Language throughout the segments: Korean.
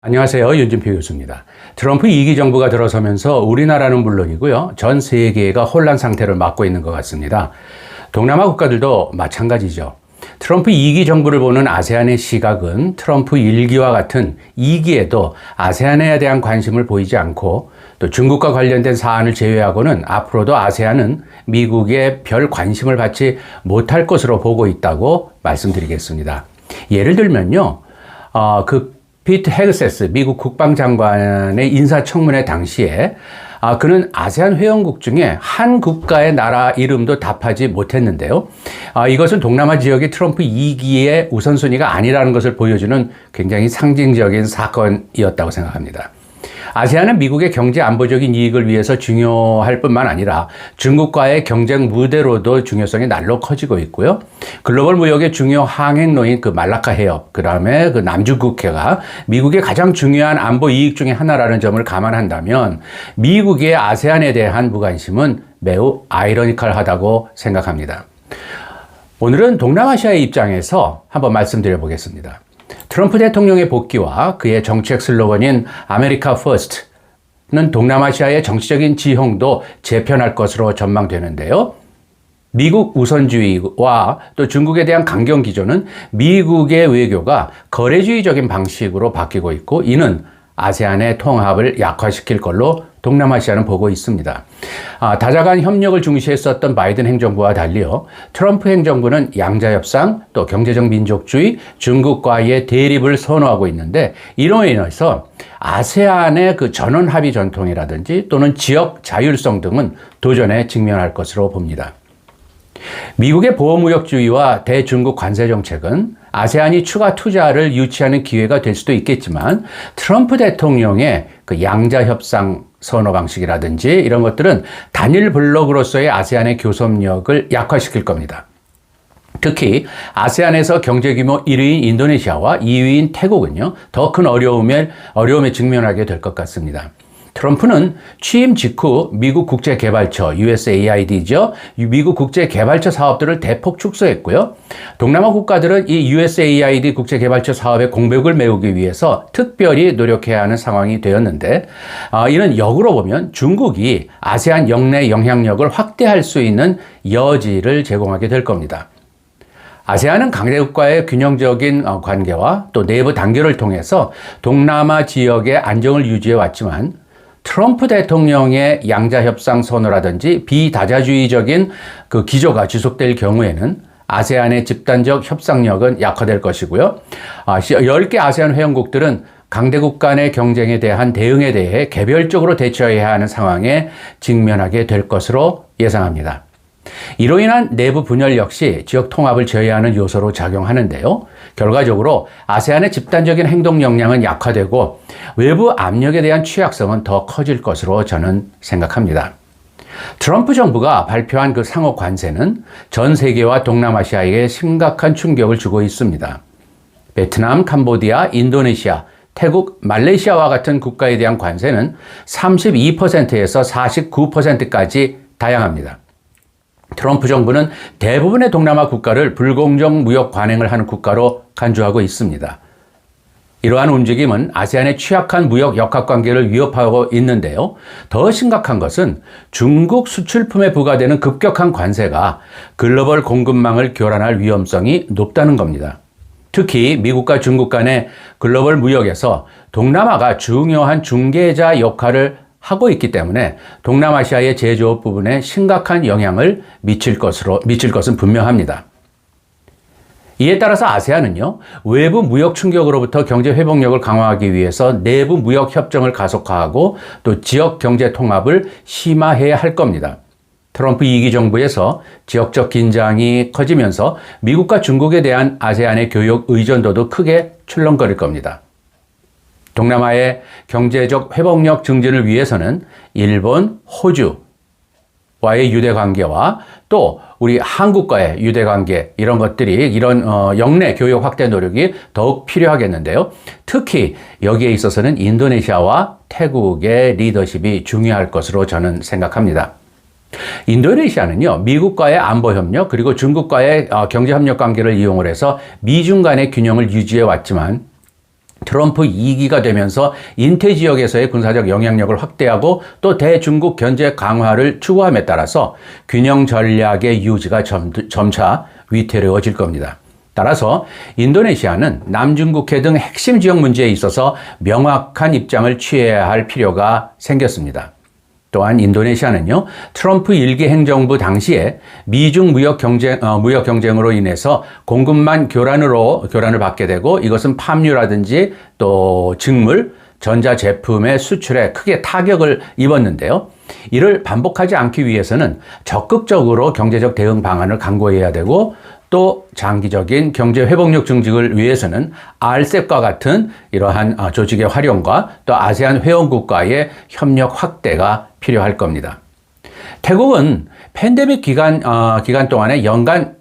안녕하세요. 윤진표 교수입니다. 트럼프 2기 정부가 들어서면서 우리나라는 물론이고요. 전 세계가 혼란 상태를 맞고 있는 것 같습니다. 동남아 국가들도 마찬가지죠. 트럼프 2기 정부를 보는 아세안의 시각은 트럼프 1기와 같은 2기에도 아세안에 대한 관심을 보이지 않고 또 중국과 관련된 사안을 제외하고는 앞으로도 아세안은 미국의 별 관심을 받지 못할 것으로 보고 있다고 말씀드리겠습니다. 예를 들면요. 피트 헤그세스 미국 국방장관의 인사청문회 당시에 그는 아세안 회원국 중에 한 국가의 나라 이름도 답하지 못했는데요. 이것은 동남아 지역의 트럼프 2기의 우선순위가 아니라는 것을 보여주는 굉장히 상징적인 사건이었다고 생각합니다. 아세안은 미국의 경제 안보적인 이익을 위해서 중요할 뿐만 아니라 중국과의 경쟁 무대로도 중요성이 날로 커지고 있고요. 글로벌 무역의 중요 항행로인 말라카 해협, 그 다음에 남중국해가 미국의 가장 중요한 안보 이익 중에 하나라는 점을 감안한다면 미국의 아세안에 대한 무관심은 매우 아이러니컬하다고 생각합니다. 오늘은 동남아시아의 입장에서 한번 말씀드려 보겠습니다. 트럼프 대통령의 복귀와 그의 정책 슬로건인 아메리카 퍼스트는 동남아시아의 정치적인 지형도 재편할 것으로 전망되는데요. 미국 우선주의와 또 중국에 대한 강경 기조는 미국의 외교가 거래주의적인 방식으로 바뀌고 있고 이는 아세안의 통합을 약화시킬 걸로 동남아시아는 보고 있습니다. 다자간 협력을 중시했었던 바이든 행정부와 달리요. 트럼프 행정부는 양자협상, 또 경제적 민족주의, 중국과의 대립을 선호하고 있는데 이로 인해서 아세안의 전원 합의 전통이라든지 또는 지역 자율성 등은 도전에 직면할 것으로 봅니다. 미국의 보호무역주의와 대중국 관세 정책은 아세안이 추가 투자를 유치하는 기회가 될 수도 있겠지만 트럼프 대통령의 양자협상 선호 방식이라든지 이런 것들은 단일 블록으로서의 아세안의 교섭력을 약화시킬 겁니다. 특히 아세안에서 경제 규모 1위인 인도네시아와 2위인 태국은요, 더 큰 어려움에 직면하게 될 것 같습니다. 트럼프는 취임 직후 미국 국제개발처 USAID죠. 미국 국제개발처 사업들을 대폭 축소했고요. 동남아 국가들은 이 USAID 국제개발처 사업의 공백을 메우기 위해서 특별히 노력해야 하는 상황이 되었는데 이는 역으로 보면 중국이 아세안 영내 영향력을 확대할 수 있는 여지를 제공하게 될 겁니다. 아세안은 강대국과의 균형적인 관계와 또 내부 단결을 통해서 동남아 지역의 안정을 유지해 왔지만 트럼프 대통령의 양자협상 선호라든지 비다자주의적인 기조가 지속될 경우에는 아세안의 집단적 협상력은 약화될 것이고요. 10개 아세안 회원국들은 강대국 간의 경쟁에 대한 대응에 대해 개별적으로 대처해야 하는 상황에 직면하게 될 것으로 예상합니다. 이로 인한 내부 분열 역시 지역 통합을 저해하는 요소로 작용하는데요. 결과적으로 아세안의 집단적인 행동 역량은 약화되고 외부 압력에 대한 취약성은 더 커질 것으로 저는 생각합니다. 트럼프 정부가 발표한 상호 관세는 전 세계와 동남아시아에게 심각한 충격을 주고 있습니다. 베트남, 캄보디아, 인도네시아, 태국, 말레이시아와 같은 국가에 대한 관세는 32%에서 49%까지 다양합니다. 트럼프 정부는 대부분의 동남아 국가를 불공정 무역 관행을 하는 국가로 간주하고 있습니다. 이러한 움직임은 아세안의 취약한 무역 역학관계를 위협하고 있는데요. 더 심각한 것은 중국 수출품에 부과되는 급격한 관세가 글로벌 공급망을 교란할 위험성이 높다는 겁니다. 특히 미국과 중국 간의 글로벌 무역에서 동남아가 중요한 중개자 역할을 하고 있기 때문에 동남아시아의 제조업 부분에 심각한 영향을 미칠 것은 분명합니다. 이에 따라서 아세안은요, 외부 무역 충격으로부터 경제 회복력을 강화하기 위해서 내부 무역 협정을 가속화하고 또 지역 경제 통합을 심화해야 할 겁니다. 트럼프 2기 정부에서 지역적 긴장이 커지면서 미국과 중국에 대한 아세안의 교역 의존도도 크게 출렁거릴 겁니다. 동남아의 경제적 회복력 증진을 위해서는 일본, 호주와의 유대관계와 또 우리 한국과의 유대관계 이런 영내 교역 확대 노력이 더욱 필요하겠는데요. 특히 여기에 있어서는 인도네시아와 태국의 리더십이 중요할 것으로 저는 생각합니다. 인도네시아는요, 미국과의 안보협력 그리고 중국과의 경제협력 관계를 이용을 해서 미중 간의 균형을 유지해 왔지만 트럼프 2기가 되면서 인태 지역에서의 군사적 영향력을 확대하고 또 대중국 견제 강화를 추구함에 따라서 균형 전략의 유지가 점차 위태로워질 겁니다. 따라서 인도네시아는 남중국해 등 핵심 지역 문제에 있어서 명확한 입장을 취해야 할 필요가 생겼습니다. 또한 인도네시아는요, 트럼프 1기 행정부 당시에 미중 무역 경쟁으로 인해서 공급망 교란을 받게 되고 이것은 팜유라든지 또 직물, 전자제품의 수출에 크게 타격을 입었는데요. 이를 반복하지 않기 위해서는 적극적으로 경제적 대응 방안을 강구해야 되고 또 장기적인 경제 회복력 증진을 위해서는 RCEP과 같은 이러한 조직의 활용과 또 아세안 회원국과의 협력 확대가 필요할 겁니다. 태국은 팬데믹 기간 동안에 연간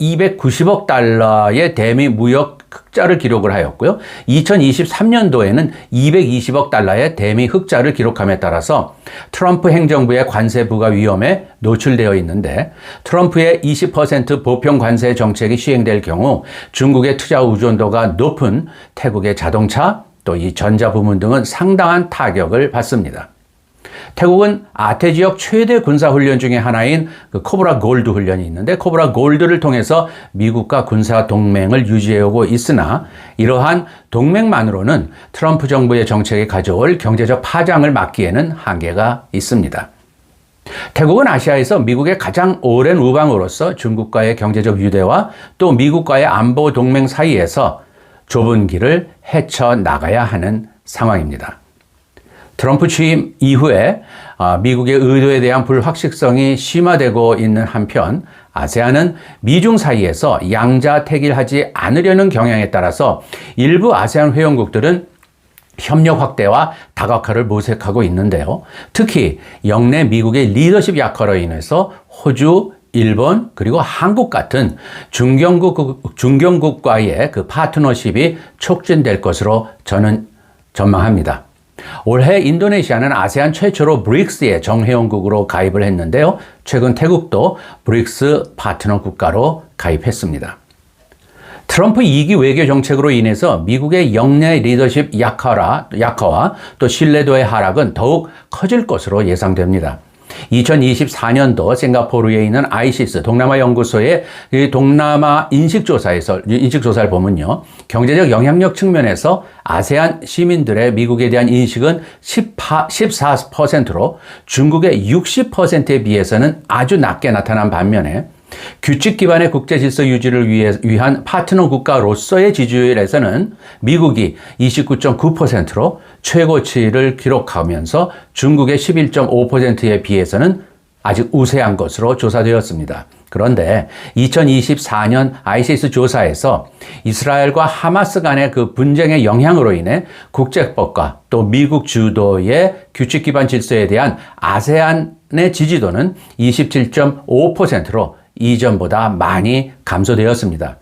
290억 달러의 대미 무역 흑자를 기록을 하였고요. 2023년도에는 220억 달러의 대미 흑자를 기록함에 따라서 트럼프 행정부의 관세 부과 위험에 노출되어 있는데 트럼프의 20% 보편 관세 정책이 시행될 경우 중국의 투자 의존도가 높은 태국의 자동차 또 이 전자 부문 등은 상당한 타격을 받습니다. 태국은 아태 지역 최대 군사 훈련 중에 하나인 코브라 골드 훈련이 있는데 코브라 골드를 통해서 미국과 군사 동맹을 유지해오고 있으나 이러한 동맹만으로는 트럼프 정부의 정책에 가져올 경제적 파장을 막기에는 한계가 있습니다. 태국은 아시아에서 미국의 가장 오랜 우방으로서 중국과의 경제적 유대와 또 미국과의 안보 동맹 사이에서 좁은 길을 헤쳐나가야 하는 상황입니다. 트럼프 취임 이후에 미국의 의도에 대한 불확실성이 심화되고 있는 한편 아세안은 미중 사이에서 양자택일하지 않으려는 경향에 따라서 일부 아세안 회원국들은 협력 확대와 다각화를 모색하고 있는데요. 특히 영내 미국의 리더십 약화로 인해서 호주, 일본 그리고 한국 같은 중견국과의 그 파트너십이 촉진될 것으로 저는 전망합니다. 올해 인도네시아는 아세안 최초로 브릭스의 정회원국으로 가입을 했는데요. 최근 태국도 브릭스 파트너 국가로 가입했습니다. 트럼프 2기 외교 정책으로 인해서 미국의 영내 리더십 약화와 또 신뢰도의 하락은 더욱 커질 것으로 예상됩니다. 2024년도 싱가포르에 있는 ICIS 동남아 연구소의 동남아 인식조사를 보면요. 경제적 영향력 측면에서 아세안 시민들의 미국에 대한 인식은 14%로 중국의 60%에 비해서는 아주 낮게 나타난 반면에 규칙 기반의 국제 질서 유지를 위한 파트너 국가로서의 지지율에서는 미국이 29.9%로 최고치를 기록하면서 중국의 11.5%에 비해서는 아직 우세한 것으로 조사되었습니다. 그런데 2024년 ICIS 조사에서 이스라엘과 하마스 간의 그 분쟁의 영향으로 인해 국제법과 또 미국 주도의 규칙 기반 질서에 대한 아세안의 지지도는 27.5%로 이전보다 많이 감소되었습니다.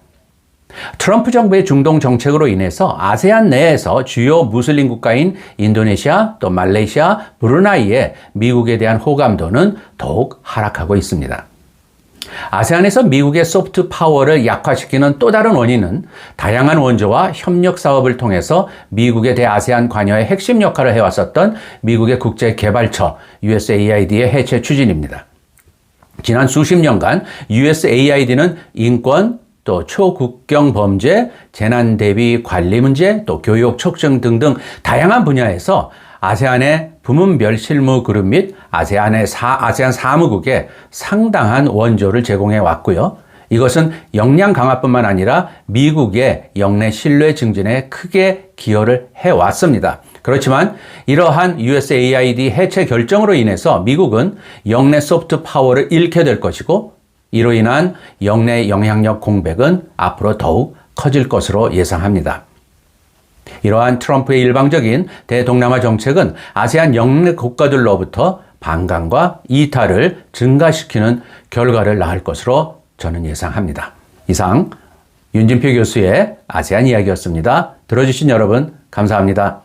트럼프 정부의 중동 정책으로 인해서 아세안 내에서 주요 무슬림 국가인 인도네시아, 또 말레이시아, 브루나이의 미국에 대한 호감도는 더욱 하락하고 있습니다. 아세안에서 미국의 소프트 파워를 약화시키는 또 다른 원인은 다양한 원조와 협력 사업을 통해서 미국의 대아세안 관여의 핵심 역할을 해왔었던 미국의 국제개발처 USAID의 해체 추진입니다. 지난 수십 년간 USAID는 인권, 또 초국경 범죄, 재난 대비 관리 문제, 또 교육 촉진 등등 다양한 분야에서 아세안의 부문별 실무 그룹 및 아세안 사무국에 상당한 원조를 제공해 왔고요. 이것은 역량 강화뿐만 아니라 미국의 영내 신뢰 증진에 크게 기여를 해왔습니다. 그렇지만 이러한 USAID 해체 결정으로 인해서 미국은 영내 소프트 파워를 잃게 될 것이고 이로 인한 영내 영향력 공백은 앞으로 더욱 커질 것으로 예상합니다. 이러한 트럼프의 일방적인 대동남아 정책은 아세안 영내 국가들로부터 반감과 이탈을 증가시키는 결과를 낳을 것으로 저는 예상합니다. 이상 윤진표 교수의 아세안 이야기였습니다. 들어주신 여러분 감사합니다.